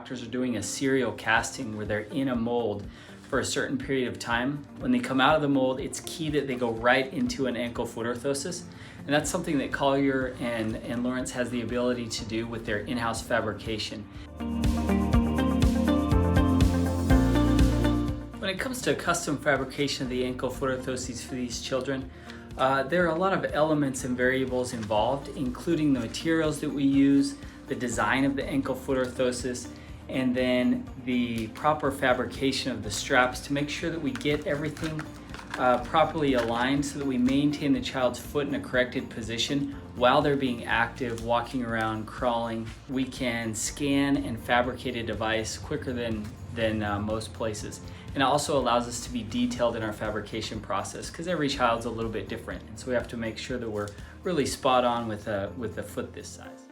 doctors are doing a serial casting where they're in a mold for a certain period of time. When they come out of the mold, it's key that they go right into an ankle-foot orthosis. And that's something that Collier and Lawrence has the ability to do with their in-house fabrication. When it comes to custom fabrication of the ankle-foot orthoses for these children, there are a lot of elements and variables involved, including the materials that we use, the design of the ankle-foot orthosis, and then the proper fabrication of the straps to make sure that we get everything properly aligned so that we maintain the child's foot in a corrected position while they're being active, walking around, crawling. We can scan and fabricate a device quicker than most places. And it also allows us to be detailed in our fabrication process because every child's a little bit different. And so we have to make sure that we're really spot on with a foot this size.